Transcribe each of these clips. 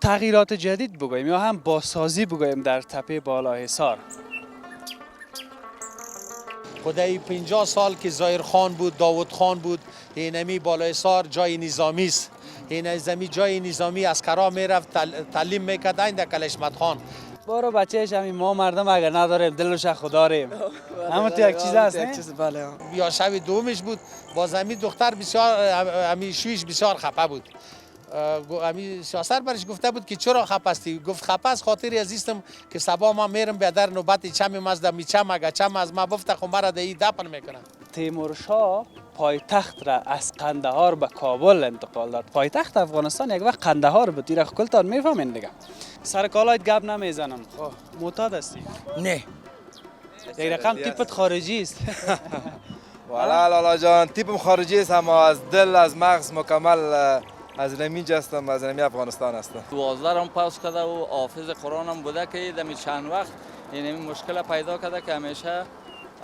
تغییرات جدید بگوییم یا هم بازسازی بگوییم در تپه بالاحصار. خدای 50 سال که ظاهر خان بود، داوود خان بود، اینمی بالاحصار جای نظامی است. این زمین جای نظامی اسکرا میرفت تعلیم میکرد این در کلشمت خان. برو بچهش همین ما مردم اگر نداریم دلش خدا داریم. اما تو یک چیز هست نه؟ بله. یا شب دومش بود با زمین دختر بسیار امی شویش بسیار خفه بود. امی شاسر برش گفته بود که چرا خفه استی؟ گفت خفه از خاطر عزیزم که صبح ما میرم به در نوبت چم مزد میچم اگه چم از ما بفته خو مرا دی دفن میکنن. تیمورشاه پایتخت را از قندهار به کابل انتقال داد. پایتخت افغانستان یک وقت قندهار بود. ایرا کلتان میفهمین دیگه. سر کالایت گپ نمیزنم. معتاد هستی؟ نه. یک رقم تیپت خارجی است. والا لالا جان تیپم خارجی است اما از دل از مغز مکمل از نمیج هستم، از نمی افغانستان هستم. 12 هم پاس کرده و حافظ قرآن هم بوده که دمی چند وقت این مشکل پیدا کرده که همیشه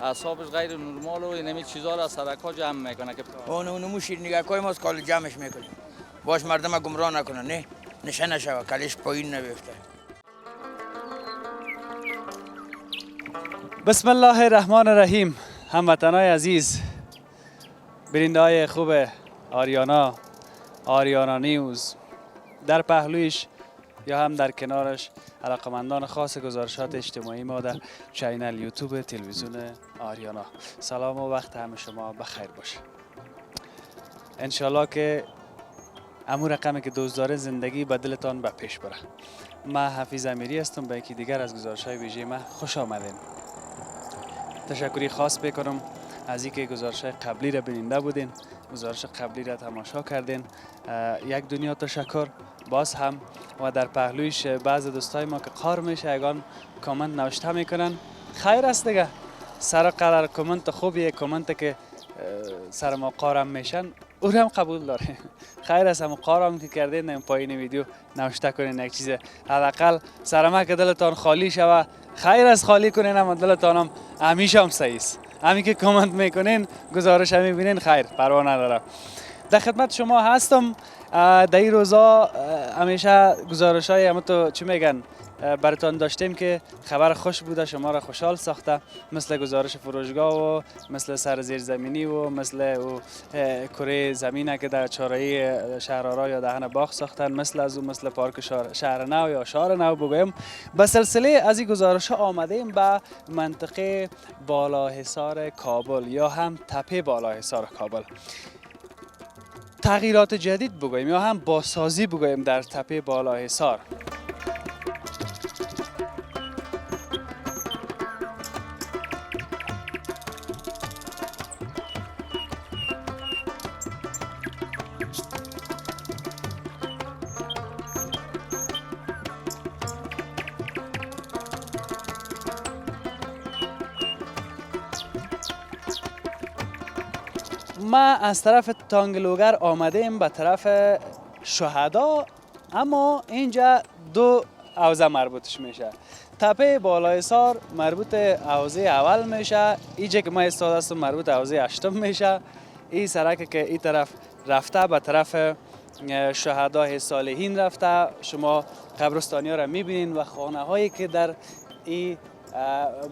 اعصابش غیر نرمال و این چیزا را سرکا جمع میکنه که اونمو شیرینیگاکای ما از کال جمعش میکنیم. باش مردم گمراه نکنه. نه نشه نشوه کلش پایین نبیفته. بسم الله الرحمن الرحیم. هموطنای عزیز، بیننده های خوب آریانا نیوز، در پهلویش یا هم در کنارش علاقمندان خاص گزارشات اجتماعی ما در چینل یوتیوب تلویزیون آریانا. سلام و وقت همه شما بخیر باشه. انشالله که امور رقمی که دوست داره زندگی به دلتان به پیش بره. من حفیظ امیری هستم. به یکی دیگر از گزارش‌های ویژه من خوش آمدین. تشکری خاص بکنم از اینکه گزارش‌های قبلی را بیننده بودین، گزارش قبلی را تماشا کردین. یک دنیا تشکر باز هم. و در پهلویش بعض دوستای ما که قار میشه یگان کامنت نوشته میکنن. خیر است دیگه، سر قرار کامنت خوبیه، کامنت که سر ما قارم میشن او هم قبول داره. خیر است، هم قارم که کردین این پایین ویدیو نوشته کنین یک چیز حداقل سر ما که دلتان خالی شوه. خیر است خالی کنین اما دلتان هم همیشه هم صحیح است. همین که کامنت میکنین گزارش هم میبینین خیر پروا نداره. در خدمت شما هستم. در این روزا همیشه گزارش های همه تو چی میگن براتان داشتیم که خبر خوش بوده، شما را خوشحال ساخته، مثل گزارش فروشگاه و مثل سر زیر زمینی و مثل کره زمینه که در چهارراه شهرآرا یا دهن باغ ساختن، مثل از اون مثل پارک شهر نو یا شهر نو بگویم. به سلسله از این گزارش ها آمدیم به منطقه بالاحصار کابل یا هم تپه بالاحصار کابل. تغییرات جدید بگوییم یا هم بازسازی بگوییم در تپه بالاحصار. ما از طرف تانگلوگر آمدیم به طرف شهدا، اما اینجا دو حوزه مربوطش میشه. تپه بالاحصار مربوط حوزه اول میشه، اینجا که ما ایستاده هستم مربوط حوزه هشتم میشه. این سرک که این طرف رفته به طرف شهدای صالحین رفته. شما قبرستانی ها را میبینین و خانه هایی که در این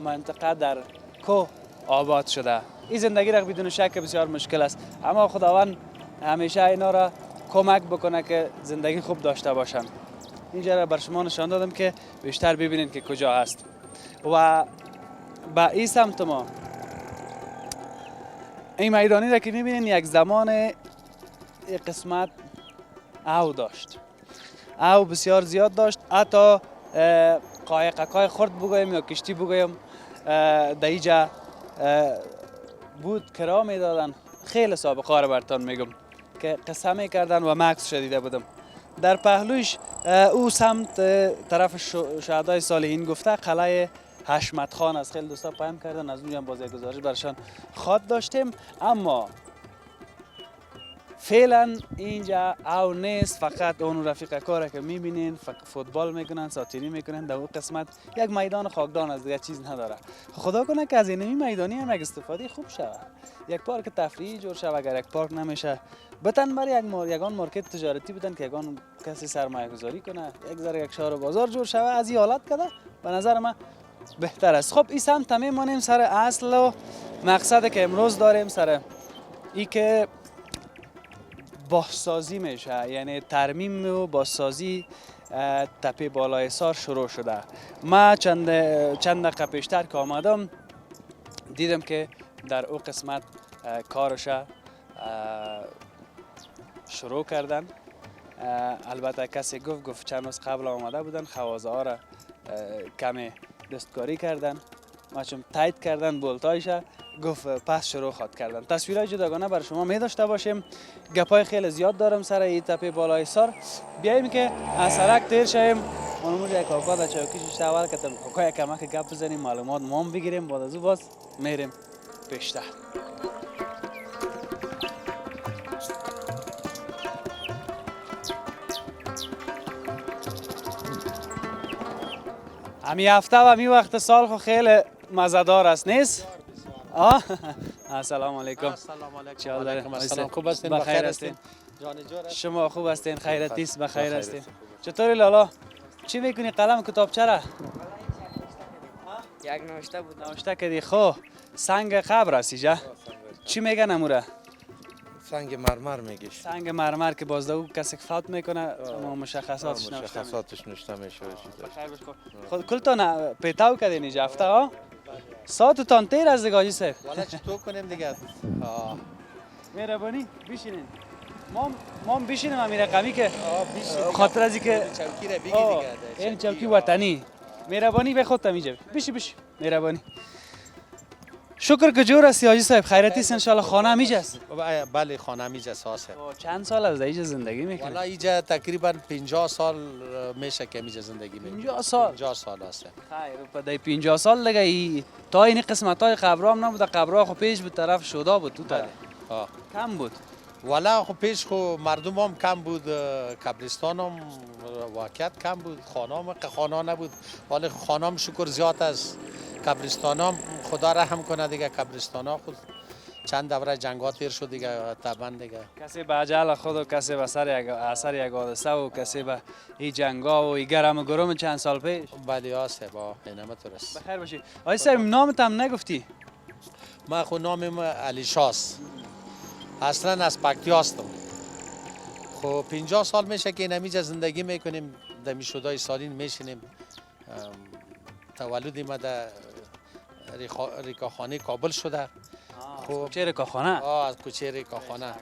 منطقه در کوه آباد شده. این زندگی را بدون شک بسیار مشکل است، اما خداوند همیشه اینا را کمک بکنه که زندگی خوب داشته باشن. اینجا را بر شما نشان دادم که بیشتر ببینید که کجا هست. و با این سمت ما این میدانی را که میبینین یک زمان یک قسمت او داشت، او بسیار زیاد داشت. حتی قایقای خرد بگویم یا کشتی بگویم در اینجا بود کرا میدادن. خیلی سابقه را براتون میگم که قصه میکردن و مکس شدیده بودم. در پهلوش او سمت طرف شهدای صالحین گفته قلعه حشمت خان است. خیلی دوستا پیام کردن، از اونجا هم باز یک گزارش برشان خواد داشتیم. اما فعلا اینجا او نیست، فقط اون رفیق کاره که میبینین فوتبال میکنن، ساتیری میکنن. در اون قسمت یک میدان خاکدان از دیگه چیز نداره. خدا کنه که از این میدانی هم یک استفاده خوب شود، یک پارک تفریحی جور شود. اگر یک پارک نمیشه بتن برای یگان مارکت تجارتی بدن که یگان کسی سرمایه گذاری کنه، یک ذره یک شهر و بازار جور شود. از این حالت کده به نظر من بهتر است. خب این سمت میمانیم سر اصل و مقصد که امروز داریم، سر ای که بازسازی میشه، یعنی ترمیم و بازسازی تپه بالای سار شروع شده. ما چند دقیقه پیشتر که آمدم دیدم که در او قسمت کارش شروع کردن. البته کسی گفت چند روز قبل آمده بودن، خوازه ها را کمی دستکاری کردن، چون تایید کردن بولتایش، گفت پس شروع خواد کردن. تصویرهای جداگانه بر شما می داشته باشیم. گپای خیلی زیاد دارم سر این تپه بالای سار. بیاییم که از سرک تیر شویم. اونموز یک کاکا در چوکیش اول که کاکا یک کمک گپ بزنیم، معلومات ما بگیریم، بعد از او باز میریم پیشتر. امی هفته و می وقت سال خو خیلی مزدار است نیست؟ السلام علیکم. السلام چه حال داره؟ علیکم. خوب هستین؟ بخیر هستین؟ جان جور. شما خوب هستین؟ خیرتی است؟ بخیر هستین؟ چطوری لالا؟ چی میکنی؟ قلم کتابچه را؟ یک نوشته بود. نوشته کردی. خو سنگ قبر است اینجا. چی میگن اموره؟ سنگ مرمر میگیش. سنگ مرمر که باز او کسی فوت میکنه اما مشخصاتش نوشته میشه. بخیر باش. خود کلتون پیتاو کردین اینجا هفته ها؟ ساعتتان تیر از دیگه حاجی صاحب. والا چطور کنیم دیگه؟ مهربانی بشینین. ما بشینیم امیر رقمی که خاطر از اینکه چوکی را بگی دیگه. این چوکی وطنی. مهربانی به خودت میجه. بشی مهربانی. شکر که جور هستی حاجی صاحب. خیرتی است ان شاء الله. خانه میجه است؟ بله خانه میجه ساسه. چند سال از اینجا زندگی میکنی؟ والا اینجا تقریبا 50 سال میشه که اینجا زندگی میکنم. 50 سال. 50 سال است. خیر پدای 50 سال دیگه تا این قسمت های قبرام نبود. قبرها خو پیش به طرف شده بود تو تا کم بود. والا خب پیش خو مردم هم کم بود، قبرستان هم واقعیت کم بود، خانه نبود. ولی خانه هم شکر زیاد است. قبرستان هم خدا رحم کنه دیگه. قبرستان ها خود چند دوره جنگا تیر شد دیگه طبعا دیگه. کسی به اجل خود و کسی به اثر یک حادثه و کسی به این جنگا و این گرم گرم چند سال پیش. بله آسه با اینمه ترست. بخیر باشی. آقای صاحب نامت هم نگفتی؟ ما خود نامم علی شاست. اصلا از پکتیا هستم. خب 50 سال میشه که اینجا زندگی میکنیم. در میشودای سالین میشینیم. تولد ما در ریکاخانه کابل شده. خب چه ریکاخانه؟ از کوچه ریکاخانه.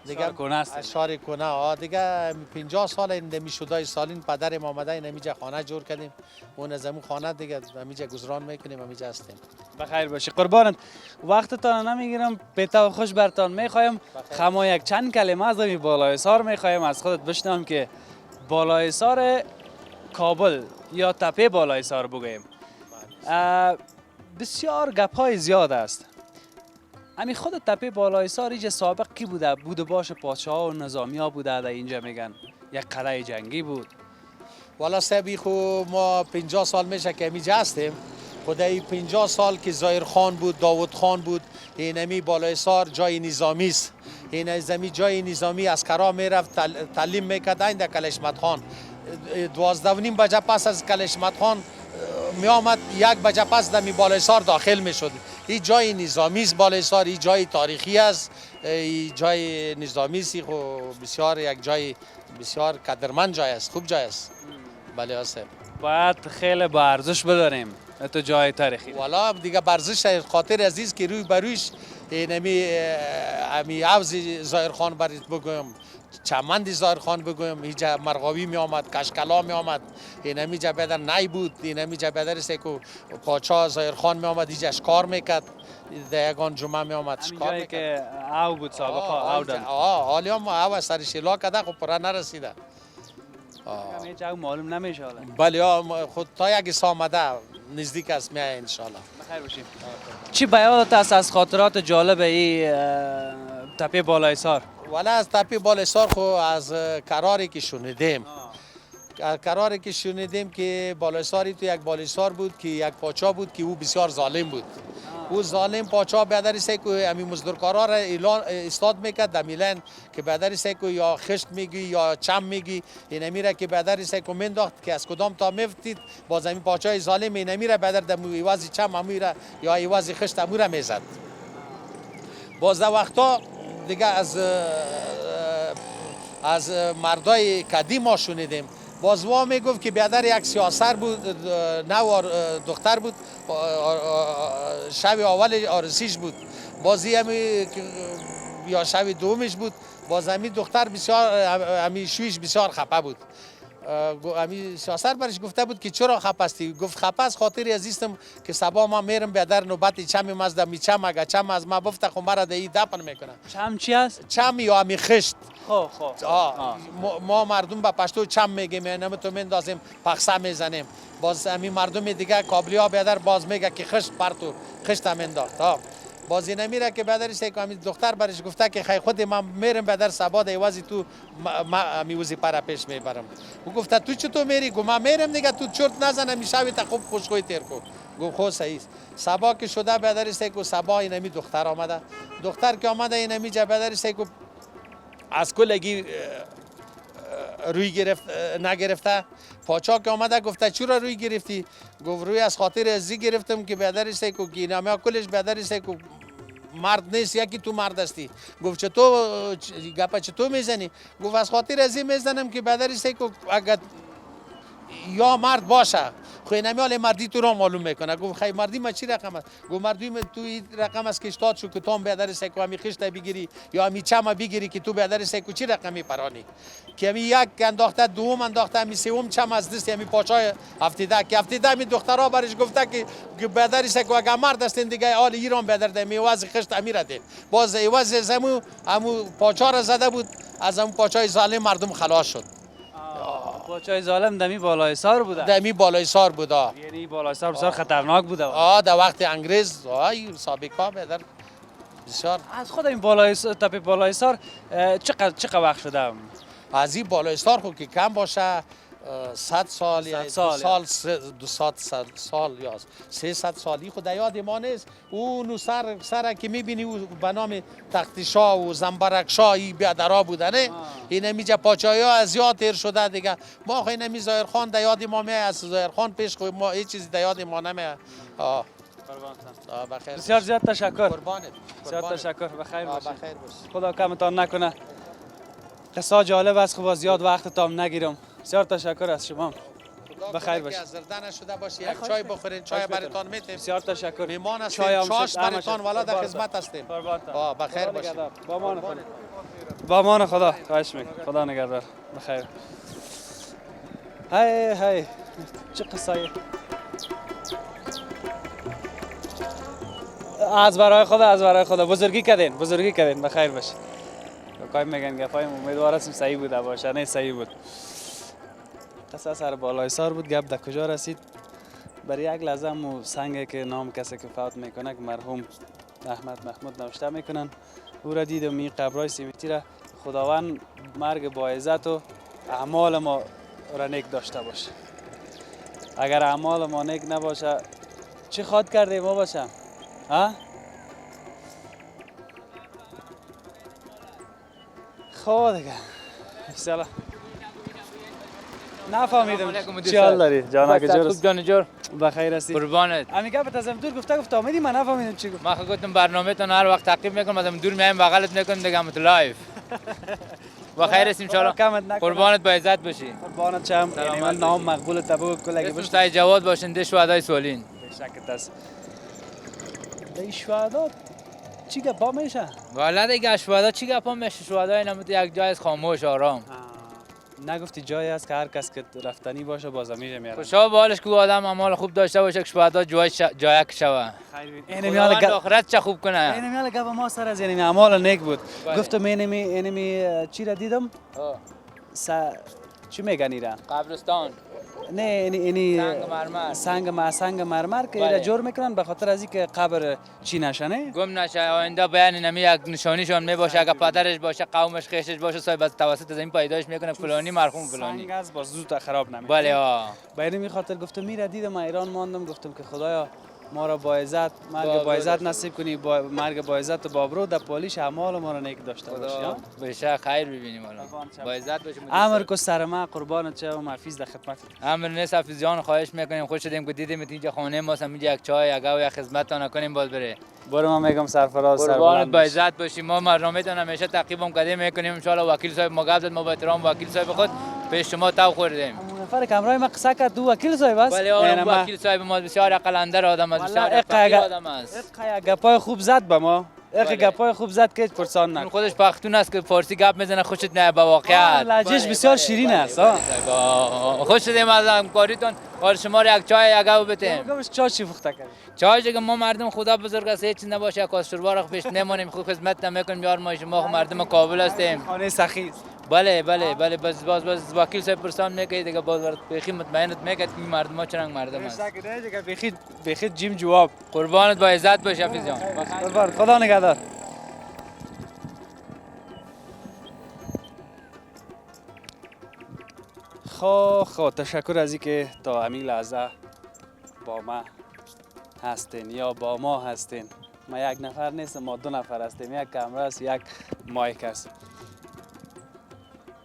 دیگه کنه است. اشار کنه. دیگه 50 سال این میشودای سالین پدر ما آمده اینجا خانه جور کردیم. اون از همون خانه دیگه اینجا گذران میکنیم، اینجا هستیم. بخیر باشی قربانت. وقتتان نمیگیرم. پیتا و خوش برتان میخوایم. خما یک چند کلمه از این بالای سار میخوایم از خودت بشنوم که بالای سار کابل یا تپه بالای سار بگویم. بسیار گپ‌های زیاد است. همین خود تپه بالای سار اینجا سابق کی بوده؟ بوده باشه پادشاه و نظامی ها بوده در اینجا میگن. یک قلعه جنگی بود. والا صاحبی خو ما 50 سال میشه که اینجا هستیم. خدای 50 سال که زایر خان بود، داوود خان بود. اینمی بالای سار جای نظامی است. این زمین جای نظامی عسکرا میرفت تعلیم میکردن در کلشمت خان. 12:30 بجه پس از کلشمت خان می آمد 1 بجه پس در بالای سار داخل می شد. این جای نظامی است بالای سار، این جای تاریخی است، این جای نظامی است. بسیار یک جای بسیار قدرمند جای است، خوب جای است. بله است. باید خیلی با ارزش بداریم تو جای تاریخی. والا دیگه ارزش خاطر عزیز که روی برویش امی عوض زایر خان برید بگویم، چمند زایر خان بگویم، اینجا مرغاوی می آمد، کشکلا می آمد. اینمی جا بدر نای بود، اینمی جا بدر است که پادشاه زایر خان می آمد اینجا اشکار میکرد. در یگان جمعه می آمد اشکار میکرد. جایی که او بود سابقا او دن. حالی هم او سر شیلا کده خب پرا نرسیده. همیشه او معلوم نمیشه حالا. بله خود تا یک سامده نزدیک است میای ان شاء الله. بخیر باشیم. چی بیانت است از خاطرات جالب این تپه بالای سار؟ ولی از تپه بالایسار خو از قراری که شنیدیم قراری که شنیدیم که بالایساری تو یک بالایسار بود که یک پاچا بود که او بسیار ظالم بود. او ظالم پاچا بیادری که امی مزدورکارا را اعلان استاد میکرد در میلن که بیادری که یا خشت میگی یا چم میگی این امیره که بیادری که منداخت که از کدام تا میفتید باز امی پاچای ظالم این امیره بیادر در ایوازی چم امیره یا ایوازی خشت امیره میزد. باز در وقتا دیگه از مردای قدیم ما شنیدیم. باز وا میگفت که بیادر یک سیاسر بود، نو دختر بود، شب اول آرسیش بود، بازی همی یا شب دومش بود. باز همی دختر بسیار همی شویش بسیار خپه بود. همی سیاسر برش گفته بود که چرا خپه استی؟ گفت خپه از خاطر عزیزم که صبح ما میرم بیادر نوبت چم مزد میچم اگه چم از ما بفته خو مرا دی دفن میکنه. چم چی است؟ چم یا همی خشت. خب ما مردم به پشتو چم میگیم، یعنی تو میندازیم پخسه میزنیم. باز همین مردم دیگه کابلی ها بیادر باز میگه که خشت پرتو خشت هم انداخت. باز این میره که بیادر همین دختر برش گفته که خیلی خود من میرم بیادر سبا دیوازی تو میوزی پر پیش میبرم. او گفته تو چطور میری؟ گو من میرم دیگه تو چرت نزنم میشوی تا خوب خوشگوی تیر کو. گو خو صحیح سبا که شده بیادر که سبا اینمی دختر آمده. دختر که آمده اینمی جا بیادر که از کلگی روی گرفت نگرفته. پاچا که آمده گفته چرا روی گرفتی؟ گفت روی از خاطر ازی گرفتم که بیادرش که گینامه کلش بیادرش که مرد نیست یکی تو مرد هستی. گفت چطور گپا چطور میزنی؟ گفت از خاطر ازی میزنم که بیادرش که اگر یا مرد باشه خو نمیال مردی تو را معلوم میکنه. گفت خیلی مردی ما چی رقم است؟ گفت مردی تو این رقم است که اشتاد شو که تو هم بیادر سیکو همی خشت بگیری یا همی چم بگیری که تو بیادر سیکو چی رقمی پرانی که همی یک انداخته دوم انداخته همی سوم چم از دست همی پاچای هفتیده که هفتیده همی دخترها برش گفته که بیادر سیکو اگر مرد هستین دیگه آل ایران بیادر دمی واز خشت امیر ده. باز ایواز زمو همو پاچا را زده بود، از همو پاچای ظالم مردم خلاص شد. پاچای ظالم دمی بالای سار بوده. دمی بالای سار بوده. یعنی بالای سار بسیار خطرناک بوده. در وقت انگریز سابقا بدر بسیار. از خود این بالای تپه بالای سار چقدر وقت شده؟ از این بالای سار خود که کم باشه 100 سال یا 200 سال یا 300 سالی خود یاد ما نیست. اون سر که میبینی او به نام تخت شاه و زنبرک شاه ای بیادرها بودنه. این همیجا پاچایی ها از یاد تیر شده دیگه. ما خیلی نمی ظاهر خان در یاد ما میه، از ظاهر خان پیش خود ما هیچ چیزی در یاد ما نمیه. بسیار زیاد تشکر. قربانت. بسیار تشکر. بخیر باشید. بخیر باشید. خدا کمتان نکنه. قصه جالب است، خب زیاد وقتتان نگیرم. بسیار تشکر از شما. بخیر باشید. از زردن شده باشه یک چای بخورین، چای براتون میتیم. بسیار تشکر. میمان هستیم، چاش براتون والا در خدمت هستیم. بخیر باشید. با امان خدا. خواهش میکنم. خدا نگهدار. بخیر. هی چه قصه از برای خدا بزرگی کردین بخیر باشید. کای میگن گپایم امیدوار هستم صحیح بوده باشه. نه صحیح بود. قصه سر بالای سار بود. گپ در کجا رسید؟ برای یک لحظه مو سنگی که نام کسی که فوت میکنه که مرحوم احمد محمود نوشته میکنن او را دیدم. این قبرای سیمتی را خداوند مرگ با عزت و اعمال ما را نیک داشته باشه. اگر اعمال ما نیک نباشه چی خواد کرده ما باشم؟ ها؟ خب دیگه سلام. نفهمیدم چی حال داری جانک جور؟ خوب جان جور. بخیر هستی؟ قربانت. امی گپ از دور گفت آمدی من نفهمیدم چی گفت. ما خود گفتم برنامه تون هر وقت تعقیب میکنم، از دور میایم بغلت میکنم دیگه مت لایو. بخیر هستیم ان شاء الله. قربانت با عزت باشی. قربانت شم. ایمن نام مقبول تبو کلگی باش. اسم جواد باشین ده شهدای سولین. به شکت است. ده شهدا چی گپا میشه؟ والا دیگه شهدا چی گپا میشه؟ شهدای نمود یک جای خاموش آرام. نگفتی جایی است که هر کس که رفتنی باشه باز میره میاره. خوشا بالش کو آدم اعمال خوب داشته باشه که شهدا جای شوه. این میال آخرت چه خوب کنه. این میال گپ ما سر از یعنی اعمال نیک بود. گفتم اینمی چی را دیدم؟ چی میگن ایران؟ قبرستان. نه اینی سنگ مرمر. سنگ مرمر که بله. ایره جور میکنن به خاطر از اینکه قبر چی نشه نه. گم نشه آینده بیان نمی یک نشانیشان می باشه اگه پدرش باشه قومش خیشش باشه صاحب از توسط زمین پیدایش میکنه فلانی مرحوم فلانی. سنگ از باز زود خراب نمیشه. بله ها. به این خاطر گفتم میره دیدم ایران ماندم گفتم که خدایا ما را با عزت مرگ با با عزت ابرو نصیب کنی مرگ با عزت و با ابرو در پالیش اعمال ما را نیک داشته باشی. خدا بشه خیر ببینیم الان. با عزت باشیم. امر کو سر ما قربانت شم حفیظ در خدمت. امر نیست حفیظ جان خواهش میکنیم خوش شدیم که دیدیم اینجا خانه ما اینجا یک چای یک و یک خدمت نکنیم باز بره. برو ما میگم سرفراز قربانت با عزت باشیم ما برنامه‌تون همیشه تعقیبم کردیم میکنیم ان شاء الله وکیل صاحب ما گفت ما با احترام وکیل صاحب خود پیش شما تو خوردیم. نفر کمرای ما قصه کرد دو وکیل صاحب است. بله آقا وکیل صاحب ما بسیار عقل اندر آدم است بسیار فقیر آدم است. گپای خوب زد به ما. گپای خوب زد که پرسان نکن. خودش پختون است که فارسی گپ میزنه خوشت نه با واقعیت. لهجهش بسیار شیرین است. خوش شدیم از همکاریتون. اور شما یک چای یک او بتیم. گمش چای چی پخته کردی؟ چای دیگه ما مردم خدا بزرگ است هیچ نباشه کاس شوربار پیش نمونیم خود خدمت نمیکنیم یار ما شما مردم کابل هستیم. خانه سخی. بله بس وکیل صاحب پرسان میگه دیگه باز بخی مطمئنت میگه که مردم ها چرنگ مردم است. بخی جیم جواب. قربانت با عزت باش حفیظ جان. قربان خدا نگهدار. خب تشکر از اینکه تا همین لحظه با ما هستین یا با ما هستین. ما یک نفر نیستم ما دو نفر هستیم یک کامرا است یک مایک است.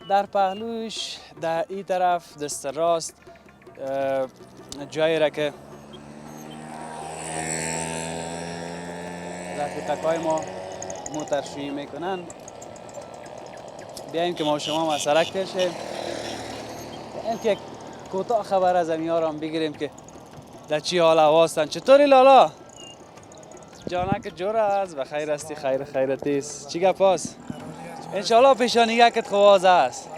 در پهلوش در این طرف دست راست جایی را که رفیقای ما موترشویی میکنن بیاییم که ما شما مسلک کشیم بیاییم که یک کوتاه خبر از امیار هم بگیریم که در چی حال هواستن. چطوری لالا؟ جانک جور است و خیر استی خیرتیست چی گپ است؟ انشالله پیشانیگه کت خواز است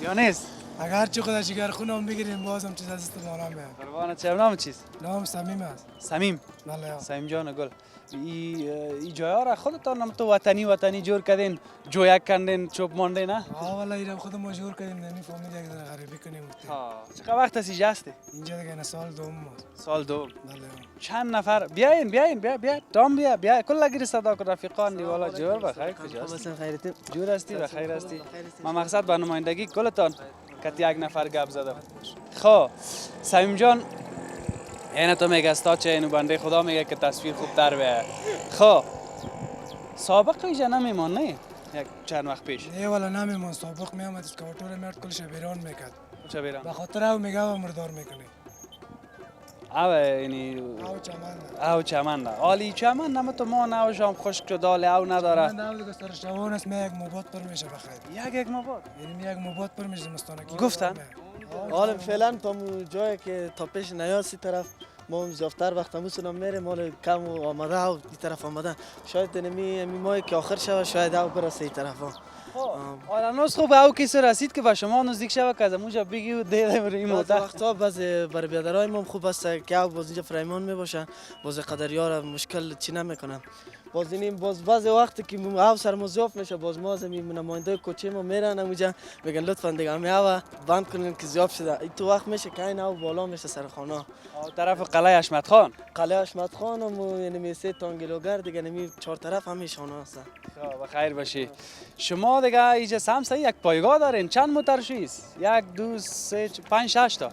یا نیست؟ اگر چه خدا جگر خونم بگیریم بازم چیز از استمالا میاد. قربانت چه نام چیست؟ نام صمیم است. صمیم. بله. صمیم جان گل. ای جایا را خودتان تو وطنی جور کردین جویک کردین چوب مانده نه؟ والا ایرم خود ما جور کردیم نمیفهمید یک ذره غریبی کنیم. چقدر وقت از اینجا هستی؟ اینجا دیگه سال دوم است. سال دوم. بله. چند نفر بیا تام بیا کل لگیر صدا کن رفیقان دی والا جور بخیر کجاست؟ خیرت جور هستی و خیر هستی. ما مقصد به نمایندگی کلتان که یک نفر گپ زدم. خب صمیم جان این تو میگه استا چه اینو بنده خدا میگه که تصویر خوب تر بیاید. خب سابق ایجا نمیمان نه یک چند وقت پیش نه والا نمیمان سابق میامد اسکواتور میاد کلش بیرون میکرد چه بیرون به خاطر او میگه و مردار میکنه اینی او چمن عالی چمن نم تو ما نو شام خشک شد دال او نداره من دیگه سر شوان است یک موبات پر میشه بخیر یک موبات یعنی یک موبات پر میشه مستانه گفتن حالا فعلا تا جایی که تا پیش نیاسی طرف ما زیادتر وقت همون میره مال کم آمده و این طرف آمده شاید نمی ماهی که آخر شود شاید او برسه این طرف ها حالا نوز خوب او کسی رسید که به شما نزدیک شود که از اونجا بگی و دیدم روی این بعضی وقتا بعضی بر بیادرهای ما خوب است که او باز اینجا فریمان میباشن باز قدریار مشکل چی نمیکنن باز اینیم باز بعضی وقتی که او سرمزیاف میشه باز ما از نماینده کوچه ما میرن اونجا میگن لطفا دیگه همین او بند کنین که زیاد شده این تو وقت میشه که این او بالا میشه سر خانه طرف قلعه حشمت خان قلعه حشمت خان و یعنی میسه تانگلوگر دیگه نمی چهار طرف همه شانه هستن بخیر باشی شما دیگه اینجا سمسا یک پایگاه دارین چند موترشویی است 1 2 3 5 6 تا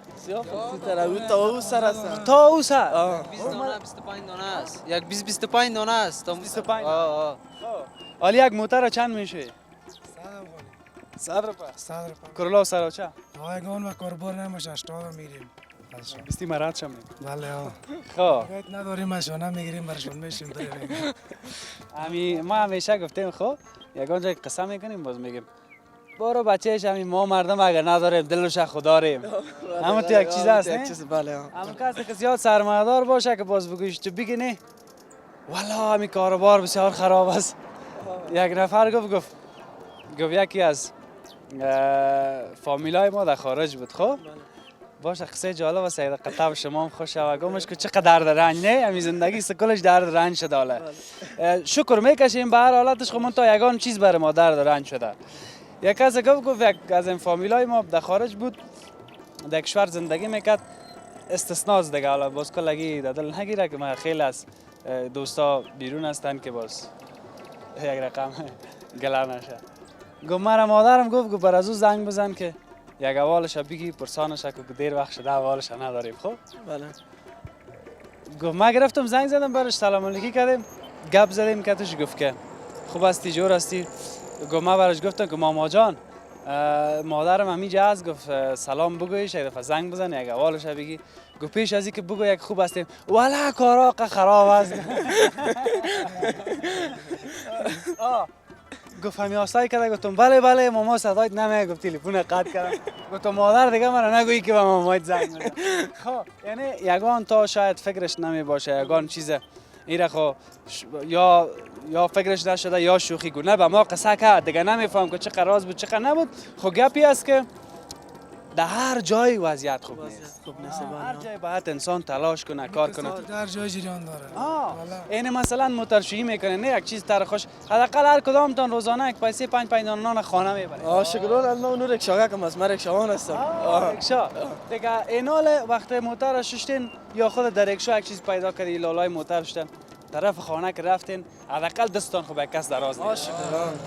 تا او سر است تا او سر 20 دانه 25 دانه است یک 20 25 دانه است 25 حالی یک موتر چند میشه 100 روپیه 100 روپیه کرولا و سراچه آیگان و کاربار نمیشه 80 میریم بیستی مرد شم بله خب نداریم اشانه میگیریم برشون میشیم ما همیشه گفتیم خب یگان جای قسم میکنیم باز میگیم برو بچهش همین ما مردم اگر نداریم دلش خدا ریم همون تو یک چیز هست نه بله همون کسی که زیاد سرمایه‌دار باشه که باز بگویش تو بگی نه والا همین کاروبار بسیار خراب است یک نفر گفت یکی از فامیلای ما در خارج بود خب باشه قصه جالب و سید قطب شما هم خوش و گمش که چقدر درد رنج نه همین زندگی سکلش درد رنج شده حالا شکر میکشیم به هر حالتش خب من تا یگان چیز برای ما درد رنج شده یک کس گفت یک از این فامیلای ما در خارج بود در کشور زندگی میکرد استثناست دیگه. حالا باز کلگی دل نگیره که من خیلی از دوستا بیرون هستن که باز یک رقم گله نشه. گفت مرا مادرم گفت بر از او زنگ بزن که یک اولش بگی پرسانش که دیر وقت شده اولش نداریم. خب بله. گفت ما گرفتم زنگ زدم برش سلام علیکی کردیم گپ زدیم که توش گفت که خوب هستی جور هستی. گفت ما برش گفتم که ماما جان مادرم همیجا هست گفت سلام بگویش یک دفعه زنگ بزن یک اولش بگی. گفت پیش از که بگو یک خوب هستیم والا کاراق خراب است. گفت همی آسایی کرده. گفتم بله بله ماما صدایت نمیاد. گفت تلفن قطع کردم. گفتم مادر دیگه من نگویی که به مامایت زنگ بزن. خب یعنی یگان تا شاید فکرش نمی باشه یگان چیز ایره خو یا فکرش نشده یا شوخی گونه به ما قصه کرد دیگه نمیفهم که چه قراز بود چه نبود. خب گپی است که در هر جای وضعیت خوب نیست. هر جای باید انسان تلاش کنه کار کنه. در جای جریان داره. این مثلا موتورشویی میکنه نه یک چیز تر خوش حداقل هر کدام تان روزانه یک پیسه 5 نان خانه میبره. شکر الله اونو رکشاگه کم است. من رکشاوان هستم. رکشا دیگه اینال وقت موتور ششتین یا خود در رکشا یک چیز پیدا کردی لالای موتور شدن طرف خانه که رفتین حداقل دستان خوب یک کس دراز نیست.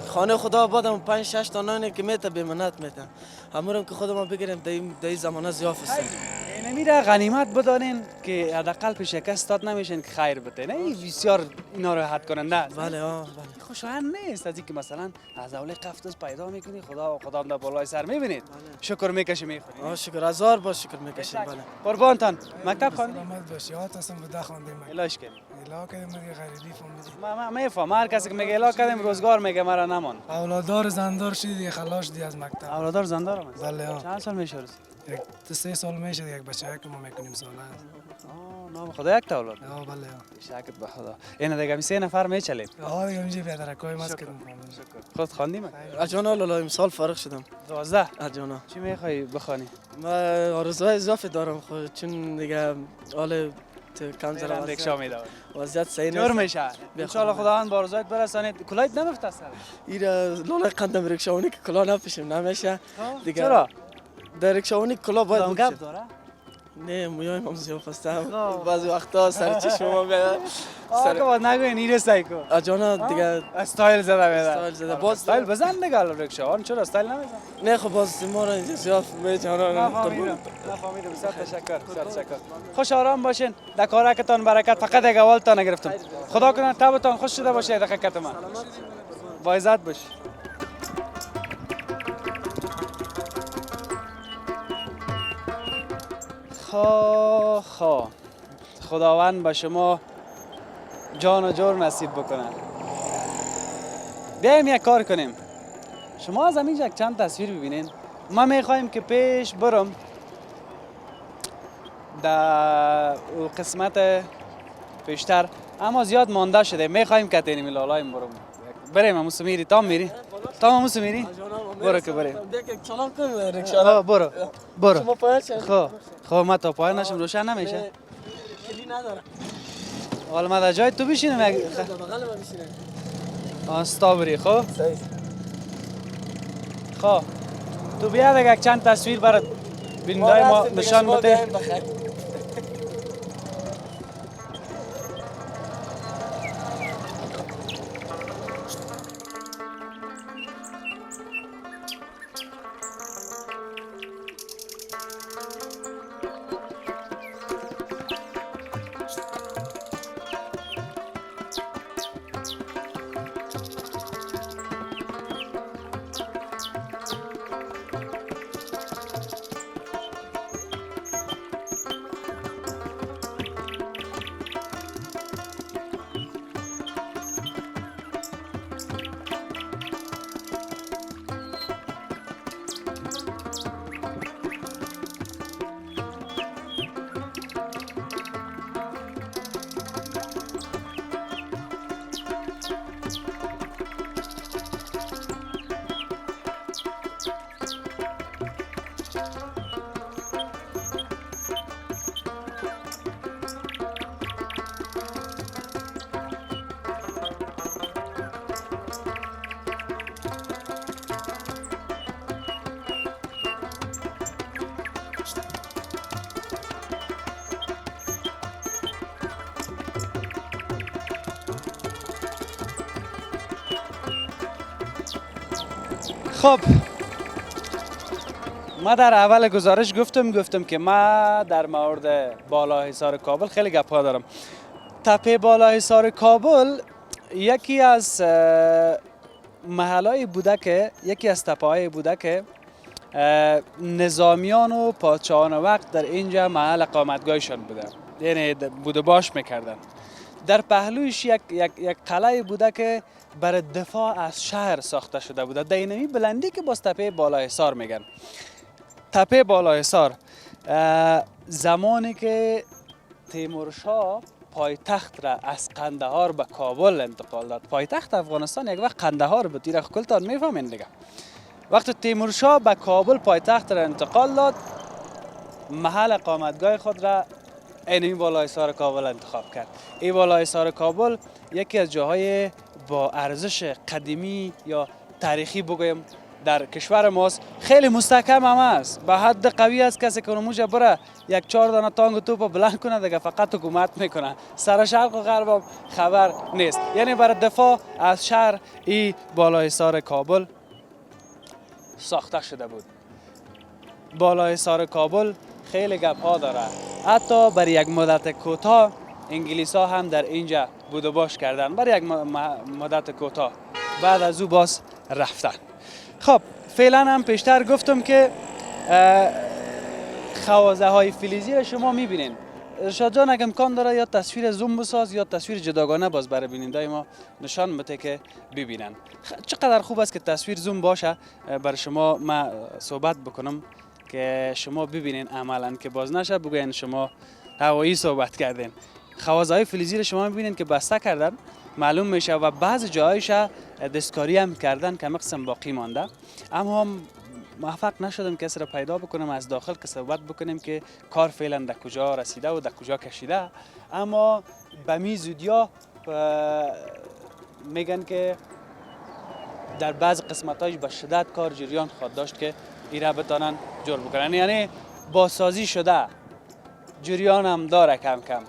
خانه خدا آبادم 5 6 تا نانی که میته به منت میته. همون که خودمون بگیریم در این زمانه ضیاف است. نمیره غنیمت بدانین که حداقل پیش کس داد نمیشن که خیر بده. نه بسیار اینا رو حد کننده است. بله بله. خوشایند نیست از اینکه مثلا از اول قفطس پیدا میکنی خدا در بالای سر میبینید. شکر میکشی میخوری. شکر هزار بار شکر میکشیم. بله. قربانتان مکتب خواندی؟ سلامت باشی. هستم بده خواندیم. الاش کردی؟ الا کردیم دیگه غریبی فهمیدی. ما میفهم هر کسی که میگه الا کردیم روزگار میگه مرا نمان. اولادار زندار شدی دیگه خلاص دی از مکتب. اولادار زندارم است. بله. چند سال میشه؟ یک 3 سال میشه یک بچه که ما میکنیم سال. نام خدا یک تا اولاد. بله. شکر به خدا. این دیگه می 3 نفر میچلیم. دیگه اینجا پدرکای ماست کردم. خود خواندیم؟ اجانا لالا امسال فارغ شدم. 12. اجانا. چی میخوای بخوانی؟ من آرزوهای اضافه دارم خود چون دیگه حال کم زرا رکشا میدم. وضعیت صحیح نیست. جور میشه. ان شاء الله خداوند با آرزویت برسانید. کلاهت نمیفته سر. ایرا لالا قندم رکشاونی که کلاه نپوشم نمیشه. دیگه چرا؟ در رکشاونی کلاه باید بپوشم. گپ داره؟ نه مویایم هم زیاد هستم. بعضی وقتا سر چشمم میاد. سر که باید نگوین ایره سایکو. اجانا دیگه استایل زده میاد. استایل زده. باز استایل بزن دیگه رکشا. آن چرا استایل نمیزن؟ نه خب باز ما را اینجا زیاد میجانا. نفهمیدم. بسیار تشکر. خوش آرام باشین. در کارکتان برکت. فقط یک اولتان نگرفتم. خدا کنه تبتان خوش شده باشه دقیقت من. با عزت باش. خداوند به شما جان و جور نصیب بکنه. بیایم یک کار کنیم. شما از همینجا چند تصویر ببینین. ما میخوایم که پیش برم در قسمت پیشتر اما زیاد مانده شده. میخوایم که تینیم لالایم بریم هموسو میری. تام میری؟ تام هموسو میری؟ برو که بریم. سلام کنیم رکشا. برو. شما پایین شد. خب ما تا پایین نشم روشن نمیشه. کلی ندارم. حالا ما در جای تو بشینم. بغل ما بشینم. آستا بری. خب تو بیا دیگه چند تصویر برات بیننده ما نشان بده. خب ما در اول گزارش گفتم که ما در مورد بالاحصار کابل خیلی گپ‌ها دارم. تپه بالاحصار کابل یکی از محلهای بوده که یکی از تپه‌های بوده که نظامیان و پادشاهان وقت در اینجا محل اقامتگاهشان بوده، یعنی بود و باش میکردن. در پهلویش یک قلعه بوده که برای دفاع از شهر ساخته شده بوده، در اینمی بلندی که باز تپه بالاحصار میگن. تپه بالاحصار زمانی که تیمورشاه پایتخت را از قندهار به کابل انتقال داد، پایتخت افغانستان یک وقت قندهار بود، این کلتان میفهمین دیگه. وقتی تیمورشاه به کابل پایتخت را انتقال داد، محل اقامتگاه خود را این بالاحصار کابل انتخاب کرد. این بالاحصار کابل یکی از جاهای با ارزش قدیمی یا تاریخی بگویم در کشور ماست. خیلی مستحکم هم است، به حد قوی است. کسی که اونجا بره یک 4 دانه تانک و توپ بلند کنه دیگه فقط حکومت میکنه، سر شرق و غرب خبر نیست. یعنی برای دفاع از شهر این بالاحصار کابل ساخته شده بود. بالاحصار کابل خیلی گپ ها داره، حتی برای یک مدت کوتاه انگلیس ها هم در اینجا بود و باش کردن، برای یک مدت کوتاه، بعد از او باز رفتن. خب فعلا هم پیشتر گفتم که خوازه های فلزی را شما میبینین. ارشاد جان اگه امکان داره یا تصویر زوم بساز یا تصویر جداگانه باز برای بیننده ما نشان بده که ببینن. چقدر خوب است که تصویر زوم باشه برای شما ما صحبت بکنم که شما ببینین عملا، که باز نشه بگوین شما هوایی صحبت کردین. خوازه های فلزی را شما میبینین که بسته کردن، معلوم میشه و بعض جایش دستکاری هم کردن که مقسم باقی مانده. اما موفق نشدم کسی را پیدا بکنم از داخل که صحبت بکنیم که کار فعلا در کجا رسیده و در کجا کشیده. اما به می زودیا میگن که در بعض قسمتایش به شدت کار جریان خواهد داشت که ایره بتانن جور بکنن، یعنی بازسازی شده، جریان هم داره کم کم،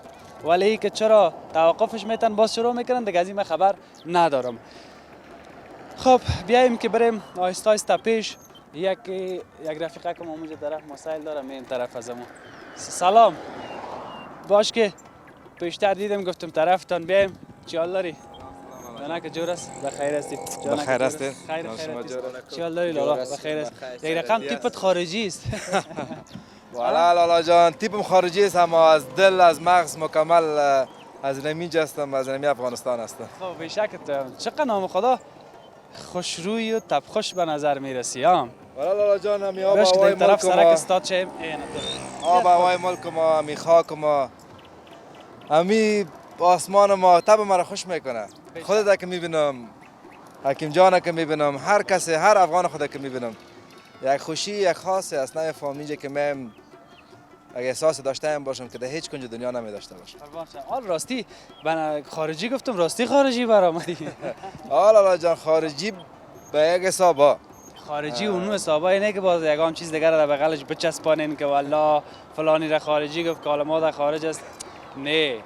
ولی که چرا توقفش میتن باز شروع میکنن دیگه از این خبر ندارم. خب بیاییم که بریم آهسته آهسته پیش. یک رفیقه که ما اونجا طرف مسائل داره می این طرف از ما. سلام، باش که پیشتر دیدم گفتم طرفتان بیایم. چی حال داری؟ جانا که جور است؟ بخیر هستی؟ بخیر هستی؟ خیر چی حال داری لالا؟ بخیر است؟ یک رقم تیپت خارجی است. والا لالا جان تیپم خارجی است، اما از دل از مغز مکمل از نمیج هستم، از نمی افغانستان هستم. خب بیشکت چقدر نام خدا خوشروی و تبخوش به نظر میرسی ها. والا لالا جان همی آب هوای ملک سرک ما، استاد شیم آب هوای ملک ما، همی خاک ما، همی آسمان ما طب مرا خوش میکنه. خودت که میبینم، حکیم جان که میبینم، هر کسی، هر افغان خود که میبینم، یک خوشی یک خاصی است. نمیفهمم که من اگه احساس داشته باشم که در هیچ کنج دنیا نمی داشته باشم. حال راستی خارجی گفتم، راستی خارجی برآمدی. لالا جان خارجی به یک حسابا، خارجی اونو حسابا اینه که باز یگام چیز دیگر در بغلش بچسبانین که والله فلانی را خارجی گفت که حالا ما در خارج است. نه،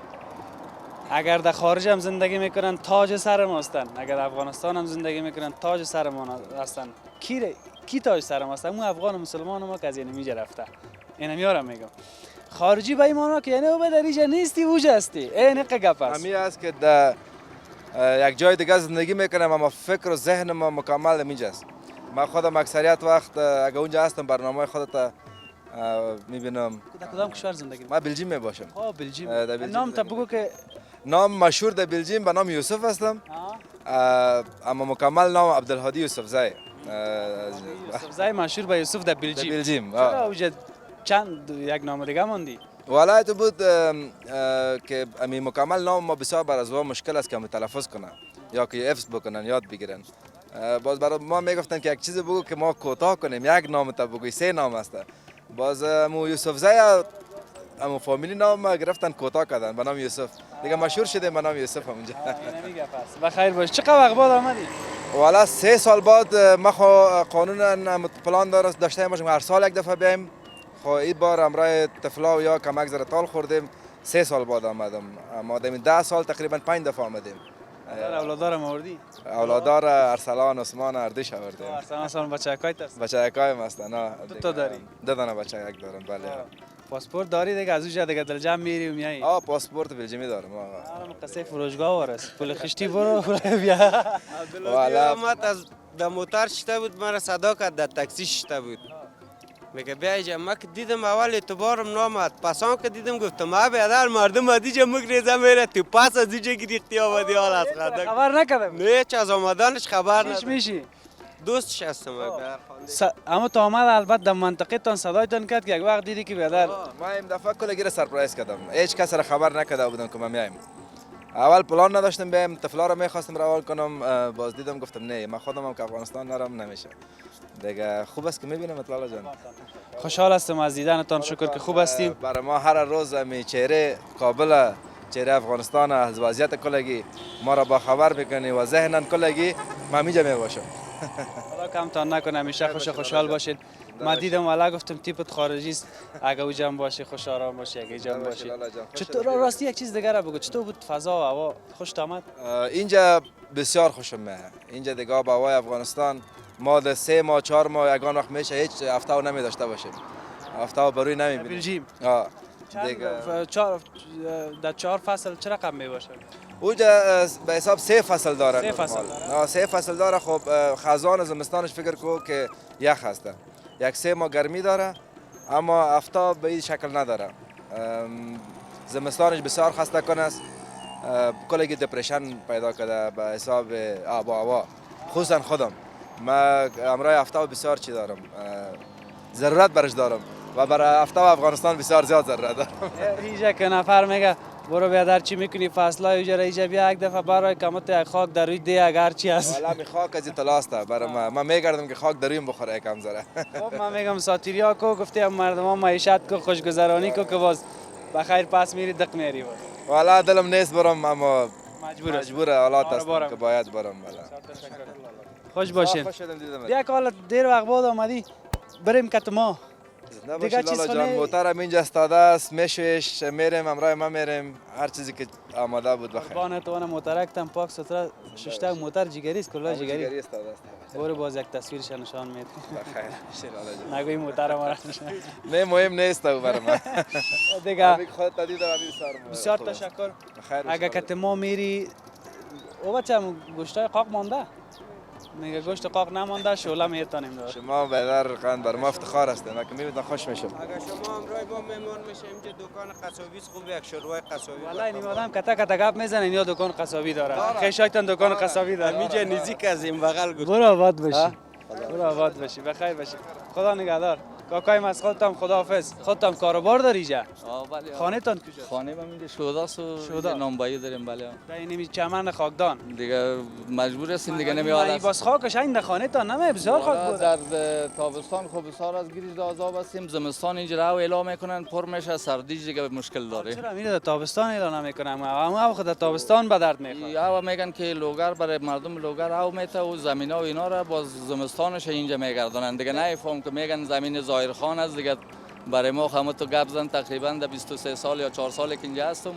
اگر در خارج هم زندگی میکنن تاج سر ما هستن، اگر افغانستان هم زندگی میکنن تاج سر ما هستن. کی تاج سر ما هستن؟ اون افغان و مسلمان ما که از یعنی میجه رفته. اینم میارم میگم خارجی به ایمانا که یعنی او به دریجه نیستی اوج هستی. این گپ است. همی است که در یک جای دیگه زندگی میکنم اما فکر و ذهن ما مکمل اینجاست. من خودم اکثریت وقت اگه اونجا هستم برنامه خودت میبینم. در کدام کشور زندگی من بلژیم میباشم. بلژیم. نام تا بگو که نام مشهور در بلژیم به نام یوسف هستم. اما مکمل نام عبدالهادی یوسفزای. یوسفزای مشهور به یوسف در بلژیم. چرا اوجه چند یک نام دیگه ماندی؟ والا تو بود که امی مکمل نام ما بسیار بر از مشکل است که هم تلفظ کنن یا که حفظ بکنن یاد بگیرن. باز برای ما میگفتن که یک چیز بگو که ما کوتاه کنیم، یک نام تا بگوی، 3 نام است. باز مو یوسفزای امو فامیلی نام گرفتن کوتاه کردن به نام یوسف، دیگه مشهور شده به نام یوسف اونجا. نمیگه پس بخیر باش. چقدر وقت بعد آمدی؟ والا 3 سال بعد ما قانون پلان داشته باشیم هر سال یک دفعه بیایم. این بار امرای طفلا و یا کمک زره تال خوردیم 3 سال بعد آمدم. ما دم 10 سال تقریبا 5 دفعه آمدیم. اولادارم آوردی؟ اولادار ارسلان عثمان اردیش آوردیم. ارسلان بچه‌کای است؟ بچه‌کای هستن. دو تا داری؟ دو دانه بچه‌ک دارم بله. پاسپورت داری دیگه از اونجا دیگه دل جمع میری و میای؟ پاسپورت بلژیمی دارم آقا. من قصه فروشگاه وارس پول خشتی برو بیا. والا اومد از به موتر شته بود مرا صدا کرد در تاکسی شته بود میگه بیا اینجا ما که دیدم اول اعتبارم نامد پسان که دیدم گفتم ما بیادر مردم ادیجا مگریزه میره تو پس از اینجا گریختی آمدی حال از خبر نکردم نه چه از آمدانش خبر چیش ندارم میشی؟ دوستش هستم اما تا آمد البته در منطقه تان صدایتان کرد که یک وقت دیدی که بیادر ما این دفعه کلگی را سرپرایز کردم. هیچ کس را خبر نکرده بودم که ما میایم. اول پلان نداشتم بیایم طفلا را میخواستم روال کنم باز دیدم گفتم نه من خودم هم که افغانستان نرم نمیشه. دیگه خوب است که میبینم اطلاع جان. خوشحال هستم از دیدنتان شکر که خوب هستیم. برای ما هر روز می چهره کابل چهره افغانستان از وضعیت کلگی ما را با خبر میکنی و ذهنن کلگی ما میجا میباشم. حالا کمتان نکنه همیشه خوشحال باشید. ما دیدم والا گفتم تیپت خارجی است اگه او جمع باشه خوش آرام باشه اگه جمع باشه. چطور راستی یک چیز دیگه را بگو چطور بود فضا و هوا خوشت آمد؟ اینجا بسیار خوشم میاد. اینجا دیگه با هوای افغانستان ما در 3 ماه 4 ماه یگان وقت میشه هیچ هفته و نمی داشته باشیم. هفته و بروی نمیبینیم. بلژیم. دیگه در 4 فصل چه رقم می باشه؟ اونجا به حساب 3 فصل داره. 3 فصل داره. 3 فصل داره. خب خزان زمستانش فکر کو که یخ هسته. یک 3 ماه گرمی داره اما هفته به این شکل نداره. زمستانش بسیار خسته کن است. کلگی دپرشن پیدا کرده به حساب آب و هوا. خصوصا خودم ما امرای هفته بسیار چی دارم ضرورت برش دارم و برای هفته افغانستان بسیار زیاد ضرورت دارم. اینجا که نفر میگه برو بیادر چی میکنی فصلای اینجا اینجا بیا یک دفعه برای کمت یک خاک در روی ده اگر چی است. والا می خاک از تلاست برای ما میگردم که خاک در رویم بخوره یکم ذره. خب من میگم ساتیریا کو گفته مردم معیشت کو خوشگذرانی کو که باز بخیر پس میری دق میری باز. والا دلم نیست برم اما مجبور حالات است که باید برم. والا خوش باشین. یک حال دیر وقت بعد آمدی بریم کتما. دیگه چیز جان موترم اینجا استاده است میشویش میریم امرای ما میریم هر چیزی که آماده بود بخیر. قربان تو موترک تام پاک سترا ششتا موتر جگری است کلا جگری استاده است. برو باز یک تصویرش نشان میده. بخیر. نگوی موتر ما نه مهم نیست او برای من. دیگه خودت دیدم بسیار تشکر. اگه کتما میری او بچه گوشتای قاق مانده؟ میگه گوشت قاق نمانده شعله میتونیم دار. شما بدر قند بر ما افتخار هستین من که میبینم خوش میشم. اگه شما امروز ما مهمان میشیم اینجا دکان قصابی خوب یک شروع قصابی. والله این آدم کتا کتا گپ میزنه یا دکان قصابی داره. خیشایتان دکان قصابی داره. اینجا نزدیک از این بغل گفت. برو آباد باشی. برو آباد باشی بخیر باشی. خدا نگهدار. کاکای از خودتم خداحافظ. خودتم کاروبار داری جا؟ بله. خانه تان کجا؟ خانه ما اینجا شوداست و نامبایی داریم بله. اینمی چمن خاکدان. دیگه مجبور هستیم دیگه نمیاد. این باز خاکش این خانه تان نمی بسیار خاک بود. در تابستان خوب بسیار از گیرش عذاب هستیم. زمستان اینجا رو اعلام میکنن پر میشه سردیش دیگه مشکل داره. چرا میره تابستان اعلام میکنن؟ اما خود تابستان به درد میخوره. یا میگن که لوگر برای مردم لوگر او میته و زمینا و اینا را باز زمستانش اینجا میگردونن. دیگه نمیفهم که میگن زمین ظاهرخان از دیگه برای ما همه تو گپ زدن تقریبا در 23 سال یا 4 سال که اینجا هستم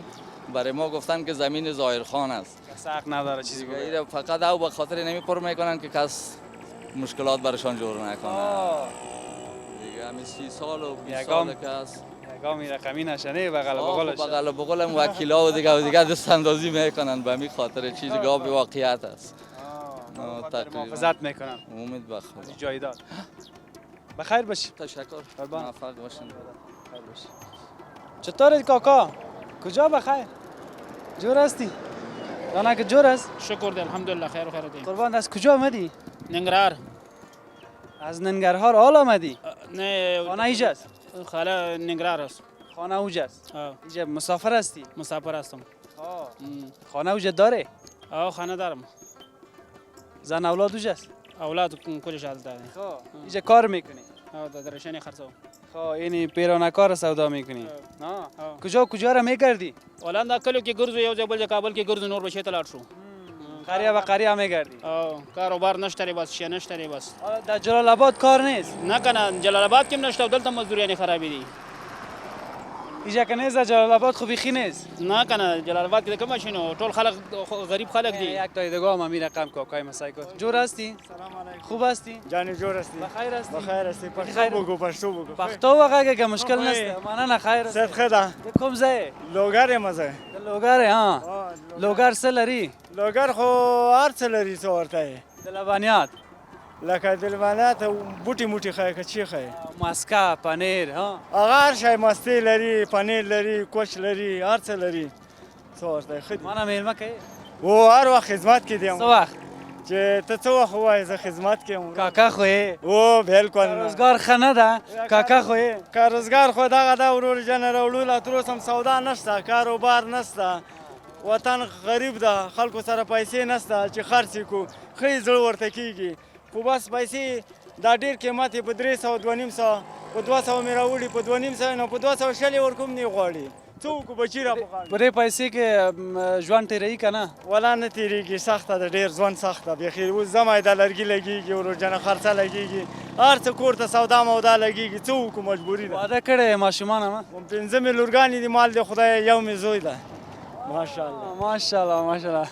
برای ما گفتن که زمین ظاهرخان است. سخت نداره چیزی بگه. فقط او به خاطر نمیپر میکنن که کس مشکلات برشان جور نکنه. دیگه همین 30 سال و 20 سال که است. یگامی رقمی نشنه بغل بغلش. بغل بغلم وکیلا و دیگه دست اندازی میکنن به همین خاطر چیزی که به واقعیت است. محافظت میکنن. امید بخیر. جایداد. بخیر باشی. تشکر. موفق باشین. چطوره کاکا؟ کجا بخیر؟ جور هستی؟ دانا که جور است؟ شکر دی الحمدلله خیر و خیر دی. قربان از کجا آمدی؟ ننگرهار. از ننگرهار حال آمدی؟ نه خانه ایجاست؟ خاله ننگرهار است. خانه اوجاست؟ اینجا مسافر هستی؟ مسافر هستم. خانه اوجا داره؟ خانه دارم. زن اولاد اوجاست؟ اولاد کجاش هست داره. اینجا کار میکنی؟ درشانی خرڅو. اینی پیرانه کار سودا میکنی؟ کجا را میگردی؟ ولندا کلو کې ګرځو یو ځای بل ځای کابل کې ګرځو نور بشي ته لاړ شو. قریه و قریه میگردی؟ کاروبار نشته ری بس شي نشته ری بس. در جلال آباد کار نیست؟ نه کنه جلال آباد کې نشته دلته مزدوریانی خرابې دي. اینجا که نیست جلال آباد خوبی خی نیست. نه کنه جلال آباد کې کوم شنو ټول خلک غریب خلک دي. یک تا دیگه هم امیر رقم کاکای مسای کو. جور هستی؟ سلام علیکم. خوب هستی؟ جان جور هستی؟ بخیر هستی؟ بخیر هستی. خیر. پشتو بگو. پختو وقت که مشکل نیست. من نه خیر است. صد خدا. کم زه؟ لوگر مزه. لوگر ها. لوگر سلری. لوگر خو هر څه لري څه ورته. دلبانیات. لکه دلبانیات بوټي موټي خای که چی خای. ماسکا پنیر ها. هغه هر شی مستی لري، پنیر لري، کوچ لري، هر څه لري. څه ورته خدمت. منم میلمه کی؟ و هر وخت خدمت کې دیم. څه وخت؟ چې ته څه وخت وایې زه خدمت کوم. کاکا خو یې. او بالکل. روزګار خنه ده. کاکا خو یې. کاروزګار خو دغه دا ورور جن راوړو لا تر اوسه سودا نشته، کاروبار نشته. وطن غریب ده، خلکو سره پیسې نشته چې خرڅ کو. خې زړه ورته کیږي. خو بس پیسې دا ډیر قیمت په 300 2500 په 200 مې راوړي په 2500 نو په 200 شلې ورکوم نه غواړي. څوک بچی را پخاړي. پرې پیسې کې ژوند تیری کنه. ولا نه تیریږي، سخته ده ډیر ژوند سخته. بخیر اوس زما د لرګي لګيږي ورور جن خرڅه لګيږي. هر څه کور ته سودا مودا لګيږي. څوک مجبوری ده. واده کړې ماشومان ما. پنځه مې لورګانی دي مال دی خدای یو مې زوی ده. ماشاءالله ماشاءالله ماشاءالله.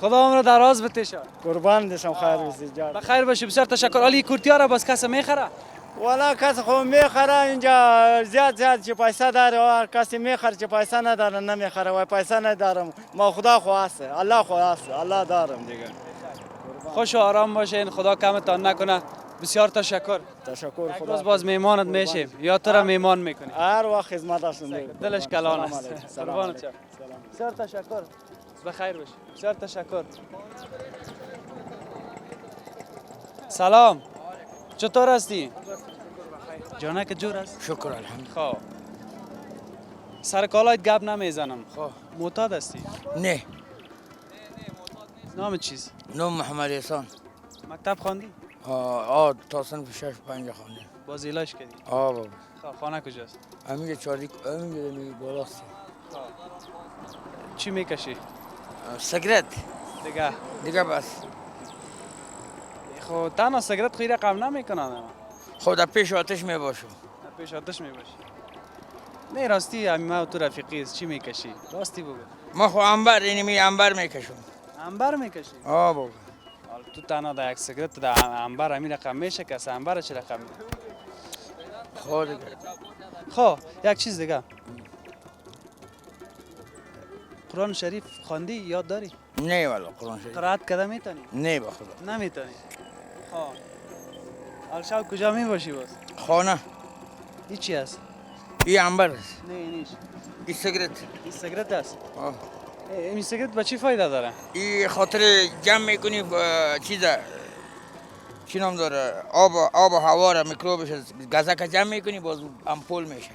خدا عمر دراز بده شا. قربان دشم خیر باشی جان. بخیر باشی بسیار تشکر. علی کورتیا را باز کس میخره؟ والا کس خو میخره اینجا زیاد چه پیسه داره و کسی میخره چه پیسه نداره نمیخره و پیسه ندارم. ما خدا خواسته الله خواسته الله دارم دیگه. خوش و آرام باشین خدا کمتان نکنه. بسیار تشکر. تشکر خدا. روز باز میمانت میشیم یا تو را میمان میکنیم. هر وقت خدمت هستم. دلش کلان است. قربانت شم. بسیار تشکر. بخیر باشی. بسیار تشکر. سلام. چطور هستی؟ جانک جور است؟ شکر الحمد. خب. سر کالایت گپ نمیزنم. خب. معتاد هستی؟ نه. نام چیز؟ نام محمد احسان. مکتب خواندی؟ تا صنف 6 5 خواندم. باز ایلاش کردی؟ بابا. خب خانه کجاست؟ همینجا چاردی همینجا بالاست. چی میکشی؟ سیگرت. دیگه بس. خب تنها سیگرت خیلی رقم نمیکنن. خود پیش آتش میباشم. پیش آتش میباشی. نه راستی همین ما و تو رفیقی است چی میکشی؟ راستی بگو. ما خو انبر اینمی انبر میکشم. انبر میکشی؟ بابا. تو تنها در یک سیگرت در انبر همین رقم میشه که انبر چه رقم؟ خود. خب یک چیز دیگه. قرآن شریف خواندی یاد داری؟ نه والا قرآن شریف. قرائت کده میتونی؟ نه با خدا. نمیتونی. خب. حال شب کجا میباشی باز؟ خانه. این چی است؟ این انبر است. نه اینیش. این سیگرت. این سیگرت است. این سیگرت به چی فایده داره؟ این خاطر جمع میکنی چیزا چی نام داره آب و هوا را میکروبش گازک جمع میکنی باز امپول میشه.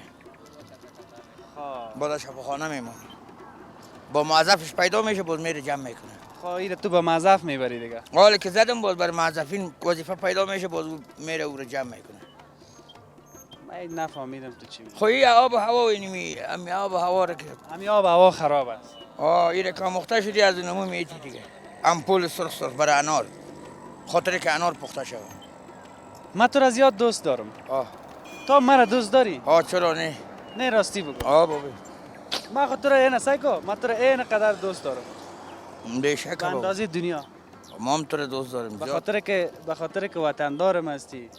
بعد شب خانه میمونه. با موظفش پیدا میشه باز میره جمع میکنه. خب این تو به موظف میبری دیگه. حالا که زدم باز بر موظفین وظیفه پیدا میشه باز میره او رو جمع میکنه. من نفهمیدم تو چی میگی. خب این آب و هوا اینمی امی آب و هوا را که همین آب و هوا خراب است. این که مخته شدی از نمو میتی دیگه. امپول سرخ سرخ برای انار. خاطر که انار پخته شود. من تو را زیاد دوست دارم. تو مرا دوست داری؟ چرا نه؟ نه راستی بگو. بابا. من خود تو را این سایکو من تو را این قدر دوست دارم. بیشک به اندازه دنیا. ما هم تو را دوست داریم. به خاطر که وطندارم هستی.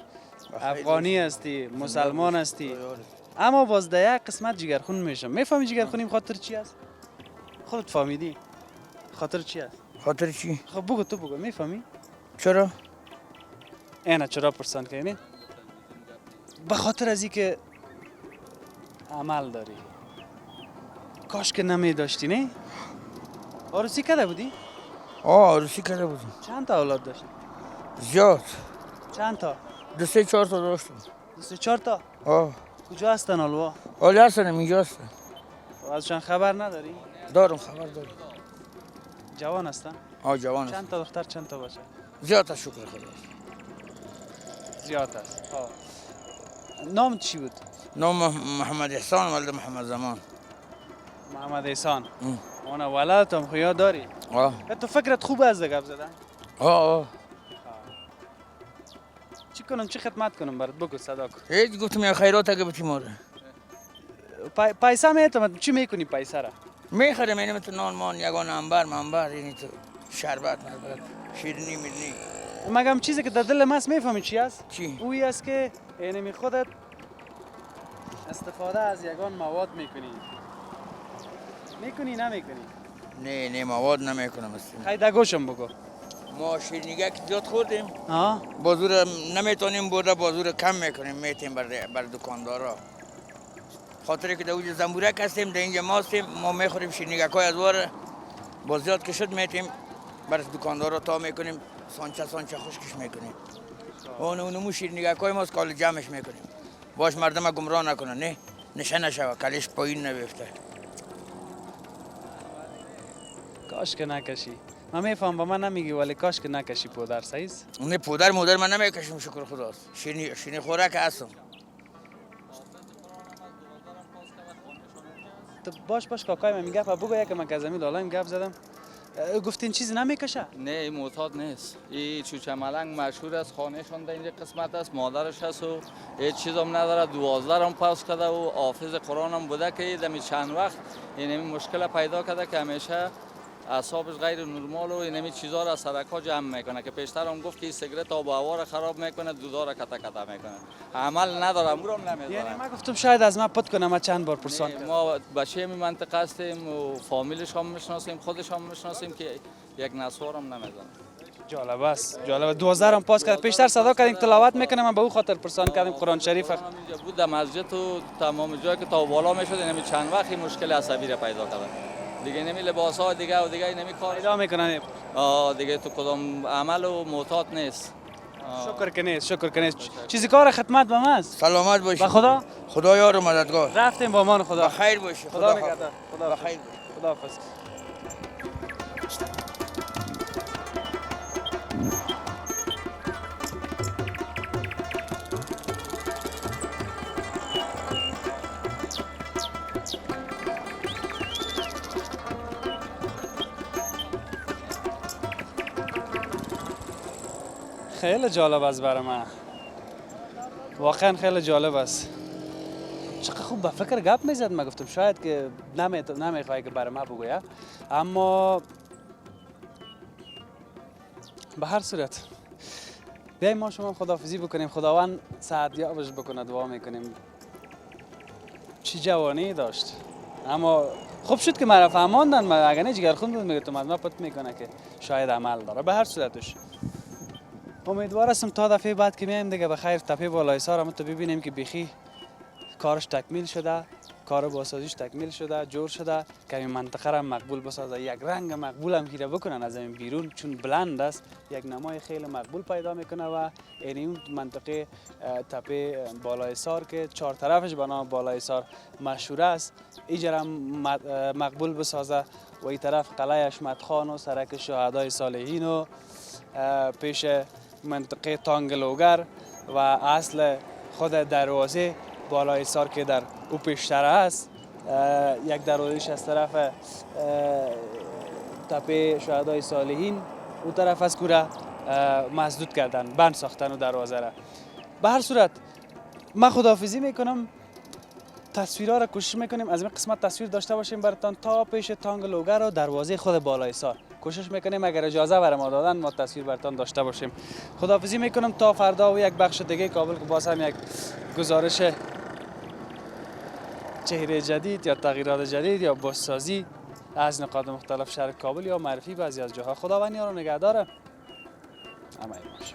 افغانی هستی، مسلمان هستی. اما باز در یک قسمت جگرخون میشم. میفهمی جگرخونیم خاطر چی است؟ خودت فهمیدی؟ خاطر چی است؟ خاطر چی؟ خب بگو تو بگو میفهمی؟ چرا؟ اینا چرا پرسان کنی؟ به خاطر از که عمل داری. کاش که نمی داشتی نه؟ عروسی کرده بودی؟ عروسی کرده بودم. چند تا اولاد داشتی؟ زیاد. چند تا؟ 2 3 4 تا داشتم. 2 3 4 تا؟ کجا هستن الوا؟ حالا هستن اینجا هستن. ازشان خبر نداری؟ دارم خبر دارم. جوان هستن؟ جوان هستن. چند تا دختر چند تا بچه؟ زیاد است شکر خدا. زیاد است. نام چی بود؟ نام محمد احسان ولد محمد زمان. محمد احسان. اون ولد هم خویا داری؟ تو فکرت خوب است گپ زدن؟ چی کنم چی خدمت کنم برات بگو صدا کن. هیچ گفتم یا خیرات اگه بچی ماره پیسه میتونم چی میکنی پیسه را؟ میخرم اینم تو نان مان یگان منبر اینی تو شربت شیرینی میرنی. مگم چیزی که در دل من است میفهمی چی است؟ چی؟ اویی است که اینمی خودت استفاده از یگان مواد میکنی نمیکنی؟ نه مواد نمیکنم است. خیلی گوشم بگو. ما شیرینیگه که زیاد خوردیم. آه؟ بازور نمیتونیم برده بازور کم میکنیم میتیم بر دکاندارا. خاطر که در اوج زنبورک هستیم در اینجا ما هستیم ما میخوریم شیرینیگه های از واره با زیاد که شد میتیم بر دکاندارا تا میکنیم سانچه خشکش میکنیم. اونمو شیرینیگه های ما کال جمعش میکنیم. باش مردم گمراه نکنن نه نشوه کلش پایین نبیفته. کاش که نکشی. من میفهم با من نمیگی ولی کاش که نکشی پودر سایز. نه پودر مادر من نمیکشم شکر خداست. شیرینی خوراک هستم. تو باش کاکای من میگه بگو یک من کزمی لالایم گپ زدم. گفتین چیزی نمیکشه؟ نه این معتاد نیست. این چوچه ملنگ مشهور است خانهشان در اینجا قسمت است مادرش هست و هیچ چیز هم نداره 12 هم پاس کرده و حافظ قرآن هم بوده که دمی چند وقت این مشکل پیدا کرده که همیشه اعصابش غیر نرمال و اینمی چیزا را سرکا جمع میکنه که پیشتر هم گفت که این سیگرت آب و هوا را خراب میکنه دودار را کتا میکنه عمل نداره امور هم نمیذاره. یعنی من گفتم شاید از من پد کنم من چند بار پرسان کردم. ما بچه می منطقه هستیم و فامیلش هم میشناسیم خودش هم میشناسیم که یک نسوار هم نمیزنه. جالب است 12 هم پاس کرد پیشتر صدا کردیم تلاوت میکنه من به او خاطر پرسان کردیم قرآن شریف اینجا بود در مسجد و تمام جایی که تا بالا میشد اینمی چند وقتی مشکل عصبی را پیدا کرده دیگه نمی لباس ها دیگه و دیگه نمی کار پیدا میکنن دیگه تو کدام عمل و معتاد نیست. شکر که نیست چیزی کار خدمت به من است. سلامت باشی. با خدا خدا یار و مددگار. رفتیم با امان خدا. بخیر باشی. خدا نگهدار. خدا بخیر. خداحافظ. خیلی جالب است برای من واقعا خیلی جالب است چقدر خوب به فکر گپ میزد من گفتم شاید که نمیخوای که برای من بگویه اما به هر صورت بیایم ما شما خداحافظی بکنیم خداوند سعدیابش بکنه دعا میکنیم چی جوانی داشت اما خوب شد که مرا فهماندن من اگر نه جگرخون بود میگفتم از من پت میکنه که شاید عمل داره به هر صورتش امیدوار هستم تا دفعه بعد که میایم دیگه بخیر تپه بالای سار هم تو ببینیم که بیخی کارش تکمیل شده کار بازسازیش تکمیل شده جور شده که این منطقه را مقبول بسازه یک رنگ مقبول هم گیره بکنن از این بیرون چون بلند است یک نمای خیلی مقبول پیدا میکنه و این منطقه تپه بالای سار که 4 طرفش به نام بالای سار مشهور است اینجا مقبول بسازه و این طرف قلعه اشمت خان و سرک شهدای صالحین و پیش منطقه تانگلوگر و اصل خود دروازه بالای سار که در او پیشتر است یک دروازه‌اش از طرف تپه شهدای صالحین او طرف از کوره مسدود کردن بند ساختن و دروازه را به هر صورت من خداحافظی میکنم تصویرها را کوشش میکنیم از این قسمت تصویر داشته باشیم براتون تا پیش تانگلوگر و دروازه خود بالای سار کوشش میکنیم اگر اجازه برای ما دادن ما تصویر براتون داشته باشیم خداحافظی میکنم تا فردا و یک بخش دیگه کابل که باز هم یک گزارش چهره جدید یا تغییرات جدید یا بازسازی از نقاط مختلف شهر کابل یا معرفی بعضی از جاها خداوند یارو نگهداره همه این باشه.